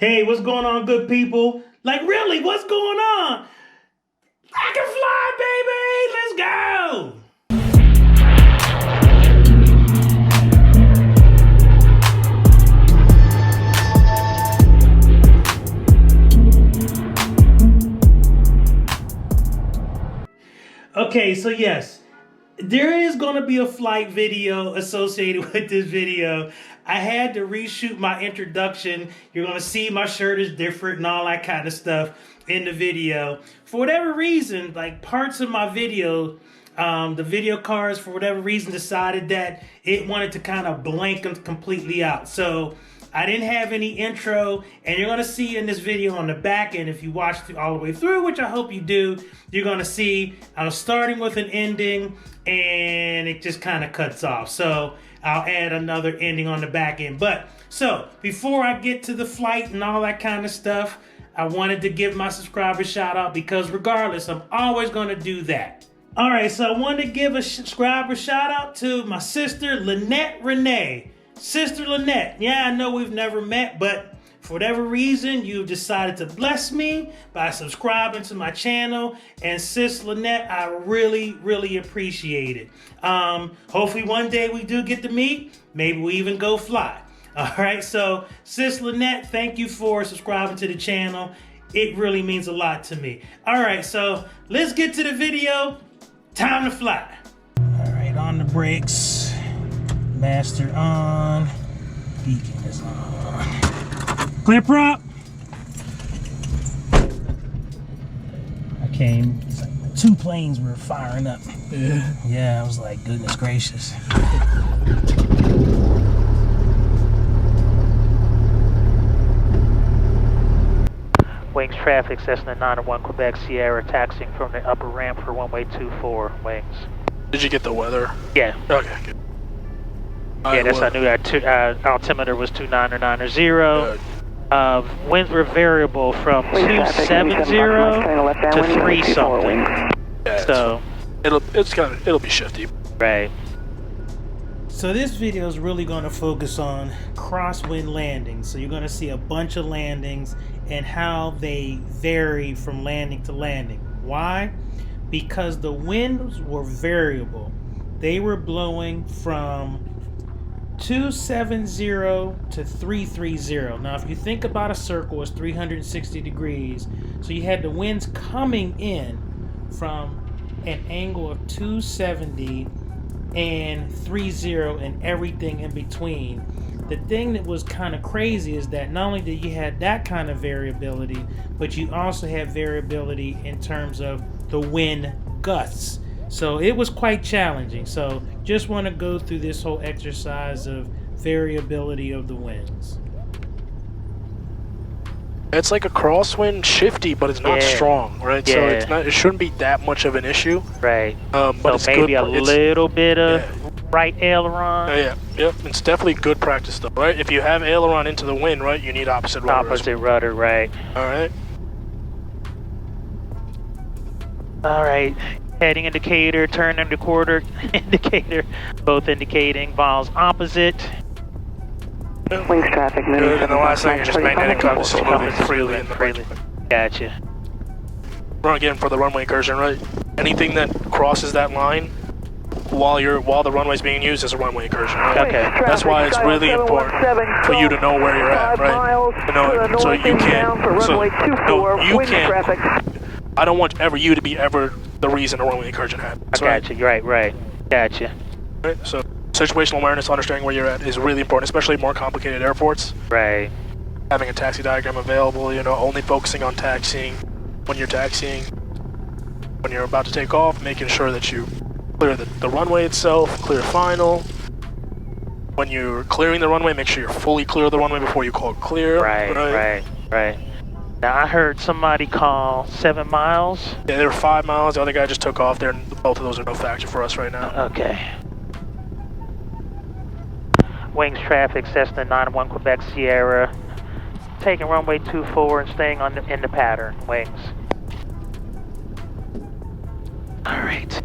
Hey, what's going on, good people? Like, really, what's going on? I can fly, baby! Let's go! Okay, so yes, there is going to be a flight video associated with this video. I had to reshoot my introduction. You're going to see my shirt is different and all that kind of stuff in the video. For whatever reason, like parts of my video, the video cards, for whatever reason, decided that it wanted to kind of blank them completely out. So I didn't have any intro, and you're going to see in this video on the back end, if you watch all the way through, which I hope you do, you're going to see I'm starting with an ending, and it just kind of cuts off. So I'll add another ending on the back end. But so before I get to the flight and all that kind of stuff, I wanted to give my subscriber shout out, because regardless, I'm always going to do that. All right, so I wanted to give a subscriber shout out to my sister, Lynette Renee. Sister Lynette, yeah, I know we've never met, but for whatever reason, you've decided to bless me by subscribing to my channel. And Sis Lynette, I really, really appreciate it. Hopefully one day we do get to meet. Maybe we even go fly. All right, so Sis Lynette, thank you for subscribing to the channel. It really means a lot to me. All right, so let's get to the video. Time to fly. All right, on the brakes. Master on. Beacon is on. Clear prop. I came. It's like 2 planes were firing up. Yeah, I was like, goodness gracious. Wings traffic, Cessna 901 Quebec Sierra, taxiing from the upper ramp for runway 24, wings. Did you get the weather? Yeah. Okay, good. Yeah, that's I knew that altimeter was 2990. Winds were variable from 270 to 3 something. Yeah, so it'll be shifty. Right. So this video is really going to focus on crosswind landings. So you're going to see a bunch of landings and how they vary from landing to landing. Why? Because the winds were variable. They were blowing from 270 to 330. Now, if you think about a circle, it's 360 degrees. So you had the winds coming in from an angle of 270 and 30 and everything in between. The thing that was kind of crazy is that not only did you have that kind of variability, but you also had variability in terms of the wind gusts. So it was quite challenging. So just want to go through this whole exercise of variability of the winds. It's like a crosswind, shifty, but it's not strong, right? Yeah. So it shouldn't be that much of an issue. Right. But so it's maybe good, a little bit of right aileron. Yep. It's definitely good practice though, right? If you have aileron into the wind, right, you need opposite rudder. Opposite rudder, right. All right. All right. Heading indicator, turn under quarter indicator, both indicating vols opposite. Wings traffic, good, and the last thing is just magnetic compass is moving freely in the freely. Gotcha. Run again for the runway incursion, right? Anything that crosses that line while the runway's being used is a runway incursion, right? Okay. That's why it's really important for you to know where you're at, right? To know, so you can't. I don't want you to be ever the reason a runway incursion happens. I got you. Right. Gotcha. Right. So situational awareness, understanding where you're at, is really important, especially more complicated airports. Right. Having a taxi diagram available, only focusing on taxiing when you're taxiing. When you're about to take off, making sure that you clear the runway itself, clear final. When you're clearing the runway, make sure you're fully clear of the runway before you call it clear. Right. Now I heard somebody call 7 miles. Yeah, they were 5 miles. The other guy just took off there, and both of those are no factor for us right now. Okay. Wings traffic, Cessna 901 Quebec Sierra, taking runway 24 and staying in the pattern. Wings. All right.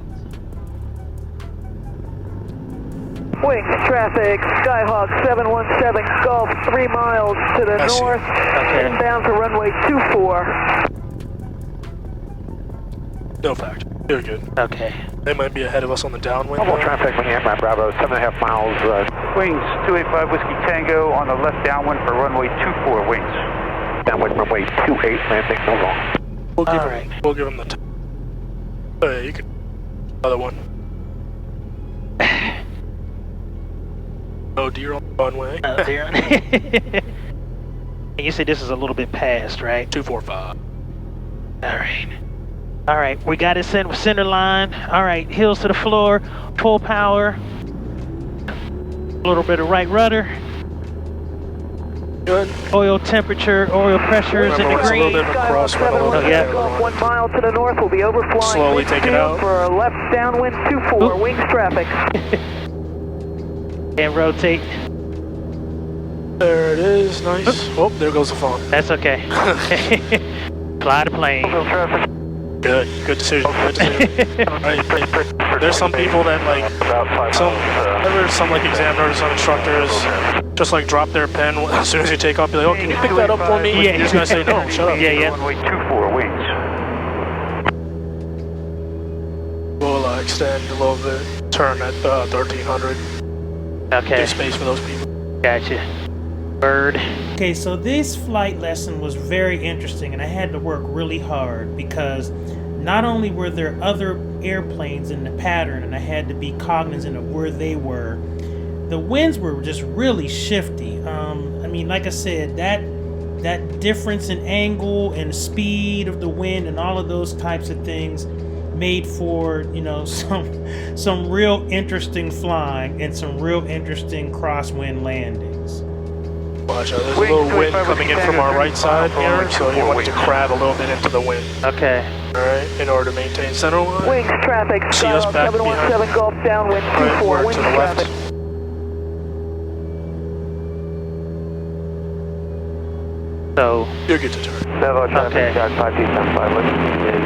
Wings traffic, Skyhawk 717 Golf, 3 miles to the north, inbound for runway 24. No fact. You're good. Okay. They might be ahead of us on the downwind. Mobile traffic, Miami Bravo, 7.5 miles. Wings 285 Whiskey Tango on the left downwind for runway 24 wings. Downwind runway 28, landing no wrong. We'll give them the time. Yeah, you can. Other one. Oh, deer on the runway. Oh, deer on. And you said this is a little bit past, right? 245. All right, we got it center line. All right, heels to the floor, full power. A little bit of right rudder. Good. Oil temperature, oil pressure is in the green. A little bit of a crosswind. Oh, yeah. 1 mile to the north, we'll be overflying. Slowly take it out. For a left downwind 24, wings traffic. And rotate. There it is, nice. Oh, there goes the phone. That's okay. Fly the plane. Good decision, good decision. Right. There's some people that like, some like examiners, some instructors, just like drop their pen as soon as you take off, be like, oh, can you pick that up for me? Yeah. You're just gonna say, no, shut up. Yeah. Runway 24 wings. We'll extend a little bit, turn at 1300. Okay. Give space for those people. Gotcha. Bird. Okay, so this flight lesson was very interesting, and I had to work really hard because not only were there other airplanes in the pattern, and I had to be cognizant of where they were, the winds were just really shifty. I mean, like I said, that difference in angle and speed of the wind and all of those types of things made for, you know, some real interesting flying and some real interesting crosswind landings. Watch out, there's a little wind coming in from our right side here, so you want to crab a little bit into the wind. Okay. Alright, in order to maintain center line. Wings traffic, See us back 717 Golf downwind Right, 24, we're wings to the left. traffic. So. You're good to turn. Bravo traffic, Okay. Shark 5275 Whiskey is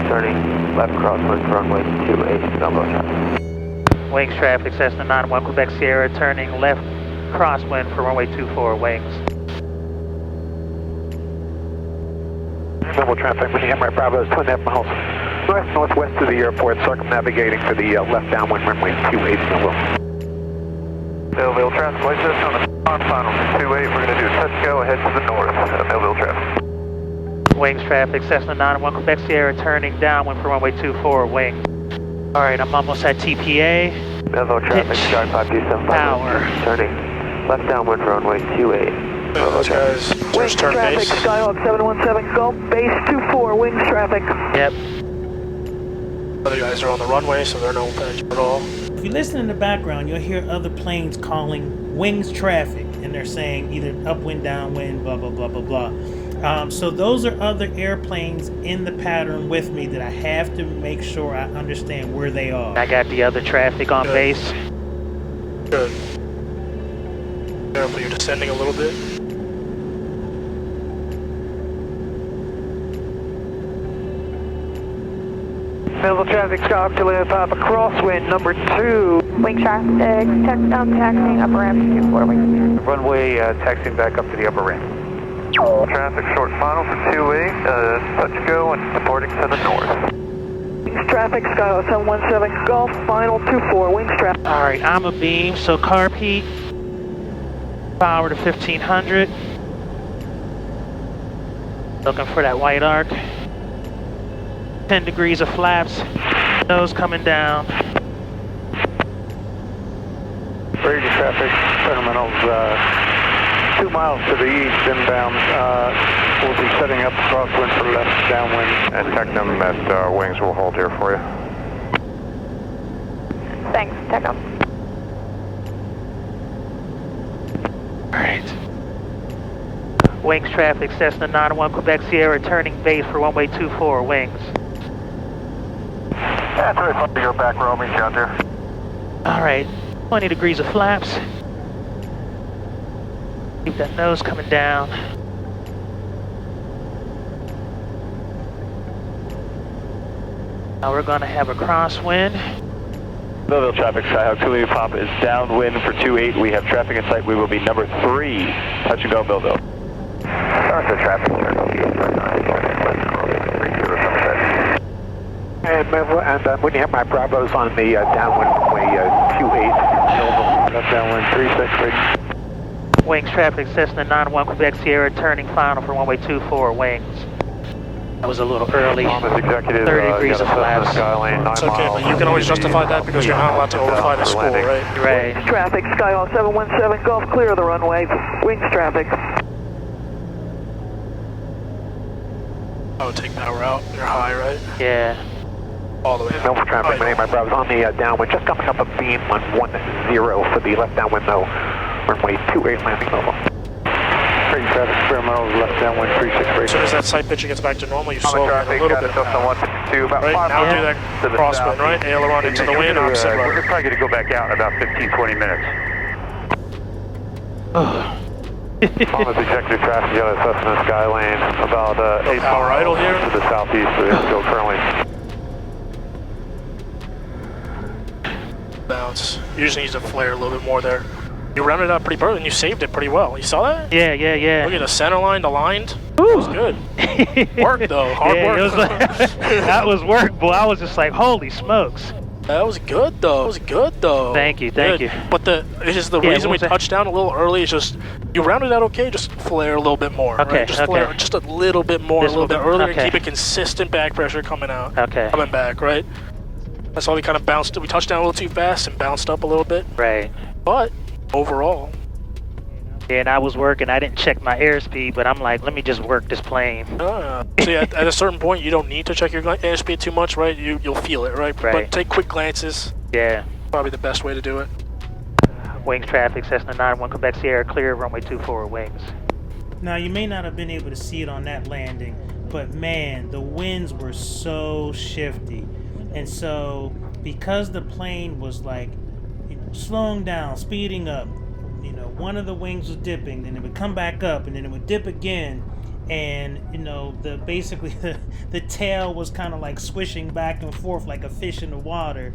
turning left crosswind for runway 28, Bravo traffic. Wings traffic, Cessna 91 Quebec Sierra, turning left crosswind for runway 24 wings. Mobile traffic, Miami Bravo is 2.5 miles northwest of the airport, circumnavigating for the left downwind runway 28, Millville. Millville traffic, place this on the final 28. We're going to do a touch go ahead to the north. Millville traffic. Wings traffic, Cessna 91 Quebec Sierra, turning downwind for runway 24 wings. All right, I'm almost at TPA. Millville traffic, Shark 5275 Power. turning left downwind for runway 28. Those guys Wings just turn traffic, base. Skyhawk 717 Golf, base 24, wings traffic. Yep. Other guys are on the runway, so they're no patch at all. If you listen in the background, you'll hear other planes calling wings traffic, and they're saying either upwind, downwind, blah, blah, blah, blah, blah. So those are other airplanes in the pattern with me that I have to make sure I understand where they are. I got the other traffic on base. Good. Careful, you're descending a little bit. Millville traffic, Skyhawk Juliet Papa, crosswind number 2. Wing traffic, taxiing upper ramp 24 wings. Runway taxiing back up to the upper ramp. Traffic short final for 28. Touch go and departing to the north. Wings traffic, Skyhawk 717 Golf, final 24, wings traffic. All right, I'm a beam, so carb heat, power to 1500. Looking for that white arc. 10 degrees of flaps, nose coming down. Brady traffic, terminals 2 miles to the east inbound. We'll be setting up crosswind for left downwind. And Technam at wings will hold here for you. Thanks, Techno. All right. Wings traffic, Cessna 91 Quebec Sierra, turning base for runway 24 wings. That's right, for your back row, meet you out there. All right, 20 degrees of flaps. Keep that nose coming down. Now we're gonna have a crosswind. Millville traffic, Skyhawk 2 Pop is downwind for 28. We have traffic in sight. We will be number 3. Touch and go, Millville. Arthur traffic, and when you have my Bravos on the downwind runway 28, left downwind 36. Wings traffic, Cessna 91 Quebec Sierra, turning final for runway 24, wings. That was a little early. 30 degrees of flaps. It's okay, but you can always justify that because you're not allowed to overfly the school, right? Right. Traffic, Skyhawk 717 Golf, clear of the runway. Wings traffic. I would take power out. You're high, right? Yeah. All the way No out. traffic, my name, my Bravos on the downwind, just coming up a beam on 10 for the left downwind though. Runway 28 landing level. Traffic, experimental left downwind 363. As soon as that sight picture gets back to normal, you slow down a little bit. About Right, 5 now miles do that to the crosswind, right? Aileron into the wind, opposite We're rudder. probably going to go back out in about 15-20 minutes. Thomas executive traffic out of Cessna Skylane, about 8 power miles idle here. to the southeast of the airfield currently. Bounce. You just need to flare a little bit more there. You rounded out pretty perfect and you saved it pretty well. You saw that? Yeah, yeah, yeah. Look at the center line aligned. That was good. Work though, hard Yeah, work. it was like, that was work, boy. I was just like, holy smokes. That was good though. That was good though. Thank you, thank you. But it's just the reason we touched down a little early is just you rounded out okay. Just flare a little bit more. Okay, right? Just flare just a little bit more, Just a little bit earlier, okay. and keep a consistent back pressure coming out. Okay. Coming back, right? That's why we kind of bounced. We touched down a little too fast and bounced up a little bit. Right. But overall. Yeah, and I was working. I didn't check my airspeed, but I'm like, let me just work this plane. See, at a certain point, you don't need to check your airspeed too much, right? You'll feel it, right? But take quick glances. Yeah. Probably the best way to do it. Wings traffic, Cessna 91 Quebec Sierra, clear runway 24 wings. Now, you may not have been able to see it on that landing, but man, the winds were so shifty. And so, because the plane was like, slowing down, speeding up, one of the wings was dipping, then it would come back up, and then it would dip again, and basically the tail was kind of like swishing back and forth like a fish in the water.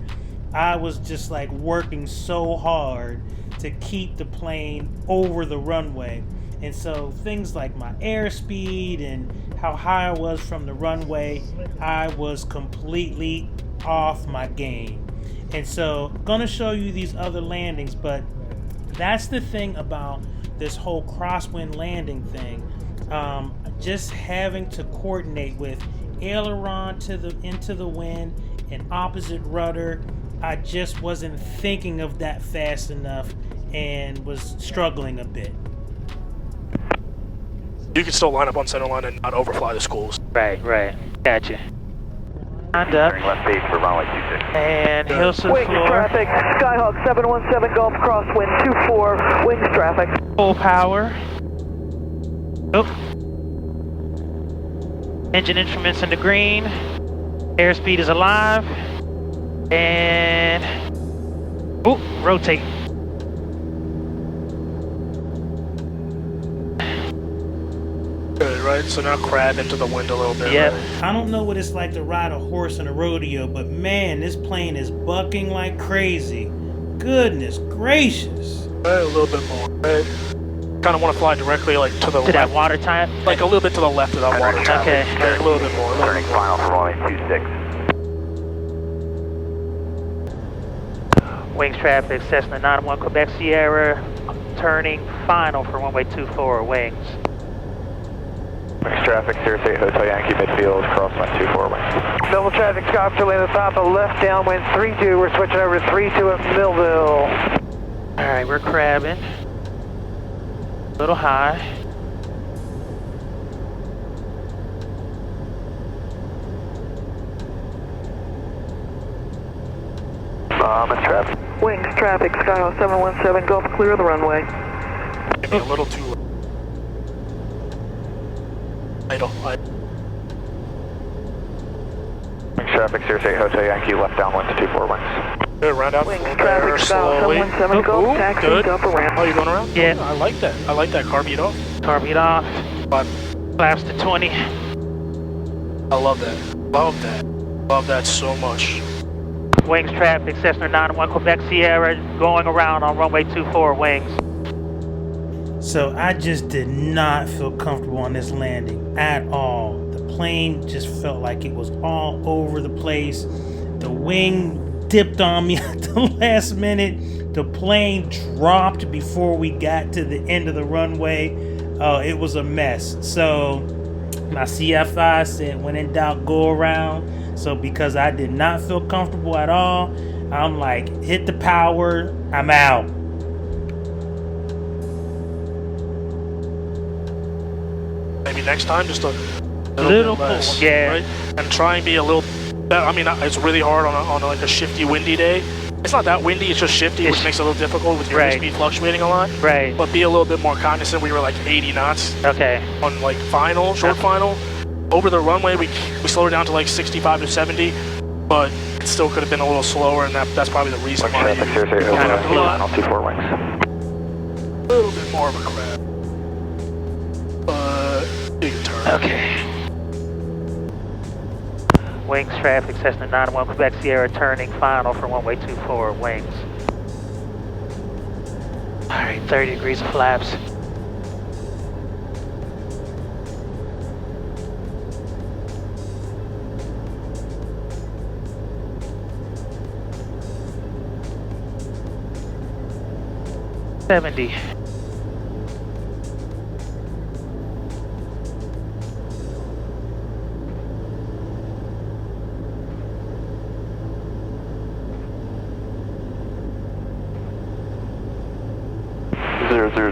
I was just like working so hard to keep the plane over the runway, and so things like my airspeed and how high I was from the runway, I was completely off my game. And so gonna show you these other landings, but that's the thing about this whole crosswind landing thing. Just having to coordinate with aileron into the wind and opposite rudder. I just wasn't thinking of that fast enough and was struggling a bit. You can still line up on center line and not overfly the schools. Right. Gotcha. Lined up. Left base for runway 26. And hills to the Wings floor. traffic, Skyhawk 717 Golf, crosswind 24, wings traffic. Full power. Oh. Engine instruments in the green. Airspeed is alive. And rotate. Good, right? So now crab into the wind a little bit. Yep. Right? I don't know what it's like to ride a horse in a rodeo, but man, this plane is bucking like crazy. Goodness gracious. Right, a little bit more. Right? Kind of want to fly directly like to the left. That water type? Like a little bit to the left of that water tower. Okay. Right, a little bit more. Turning final for runway 26. Wings traffic, Cessna 91 Quebec Sierra, turning final for runway 24 wings. Wings traffic, Tristate Hotel Yankee midfield, crosswind 24 wings. Double traffic, Scott, Charlie at the top of left downwind 32. We're switching over to 32 at Millville. Alright, we're crabbing. A little high. Traffic. Wings traffic, Skyhawk 717 Golf, clear of the runway. Maybe a little too low. Idle. Wings traffic, Tristate Hotel Yankee left downwind to 24 wings. Good, round out Wings full traffic, there, Skyhawk slowly. 717 Golf, Ooh, taxi good. up a ramp. Oh, you going around? Yeah. I like that. I like that. Carb off. Carb off. But Flaps to 20. I love that. Love that. Love that so much. Wings traffic, Cessna 91 Quebec Sierra, going around on runway 24 wings. So I just did not feel comfortable on this landing at all. The plane just felt like it was all over the place. The wing dipped on me at the last minute. The plane dropped before we got to the end of the runway. It was a mess. So my CFI said, when in doubt, go around. So because I did not feel comfortable at all, I'm like, hit the power, I'm out. Maybe next time, just a little bit less, yeah. Right? And try and be a little. I mean, it's really hard on like a shifty, windy day. It's not that windy; it's just shifty, which makes it a little difficult with your speed fluctuating a lot. Right. But be a little bit more cognizant. We were like 80 knots. Okay. On like short final, over the runway, we slowed it down to like 65 to 70, but it still could have been a little slower, and that's probably the reason why. Traffic 24 wings. A little bit more of a crab. Big turn. Okay. Wings traffic, Cessna 91 Quebec Sierra, turning final for runway 24 wings. Alright, 30 degrees of flaps. $70.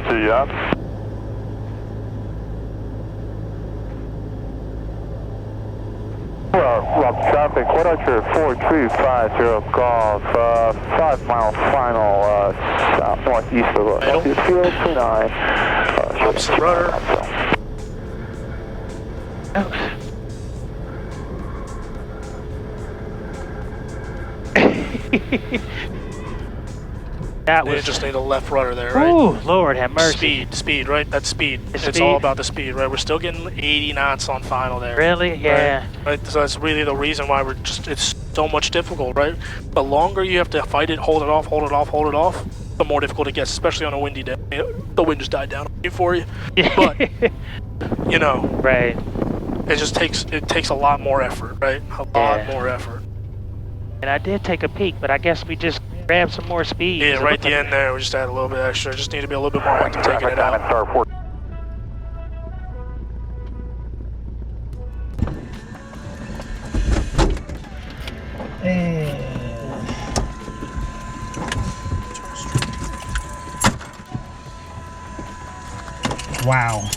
Yacht. Rock traffic, quarter 4350 Golf, 5 mile final, south northeast of Northeast Field 29. Opposite rudder. That was just need a left rudder there, right? Oh, Lord have mercy. Speed, right? That's speed. It's speed. all about the speed, right? We're still getting 80 knots on final there. Really? Yeah. Right? So that's really the reason why it's so much difficult, right? The longer you have to fight it, hold it off, the more difficult it gets, especially on a windy day. The wind just died down for you. But, you know. Right. It takes a lot more effort, right? A lot more effort. And I did take a peek, but I guess we just grab some more speed. Yeah, right at the end there, we just add a little bit extra. Just need to be a little bit more active taking it out. Wow.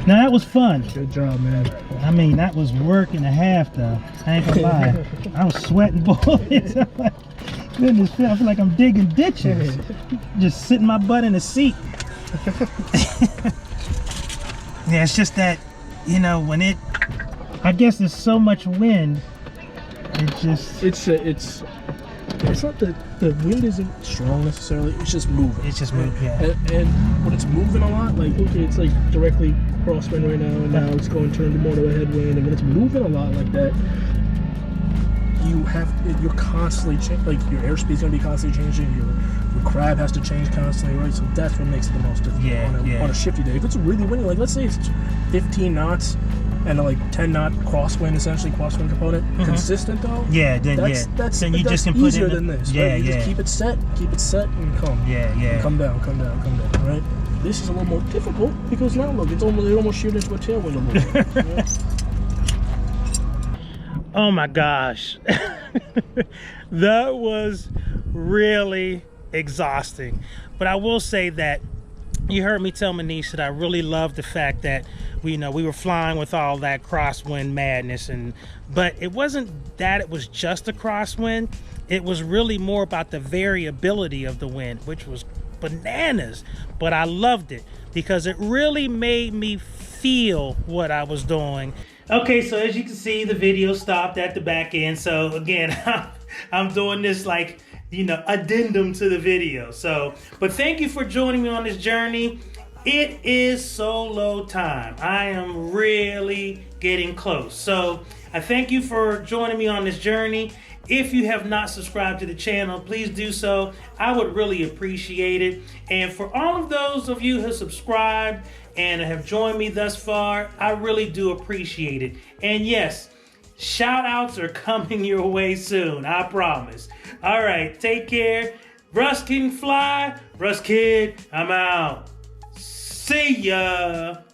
Now that was fun. Good job, man. I mean, that was work and a half, though. I ain't gonna lie. I was sweating bullets. I'm like, goodness, I feel like I'm digging ditches. Just sitting my butt in a seat. Yeah, it's just that, you know, when I guess there's so much wind, it just... It's not that the wind isn't strong necessarily, it's just moving. It's just moving, yeah. And when it's moving a lot, like, okay, it's like directly crosswind right now, and now it's going to turn more to a headwind, and when it's moving a lot like that, you're constantly like your airspeed's gonna be constantly changing, your crab has to change constantly, right? So that's what makes it the most difficult on a shifty day. If it's really windy, like let's say it's 15 knots and a like 10 knot crosswind, essentially crosswind component, consistent though. Yeah, then that's then you that's just can easier put than this. Yeah, right? You yeah. just keep it set and come. Yeah, yeah. And come down, right? This is a little more difficult because now look, it almost sheared into a tailwind a little bit. Right? Oh my gosh. That was really exhausting. But I will say that you heard me tell Manish that I really love the fact that we were flying with all that crosswind madness, but it wasn't that it was just a crosswind. It was really more about the variability of the wind, which was bananas. But I loved it because it really made me feel what I was doing. Okay, so as you can see, the video stopped at the back end. So again, I'm doing this like, addendum to the video. But thank you for joining me on this journey. It is solo time. I am really getting close. So I thank you for joining me on this journey. If you have not subscribed to the channel, please do so. I would really appreciate it. And for all of those of you who subscribed and have joined me thus far, I really do appreciate it. And yes, shout outs are coming your way soon, I promise. All right, take care. Russ can fly. Russ Kid, I'm out. See ya.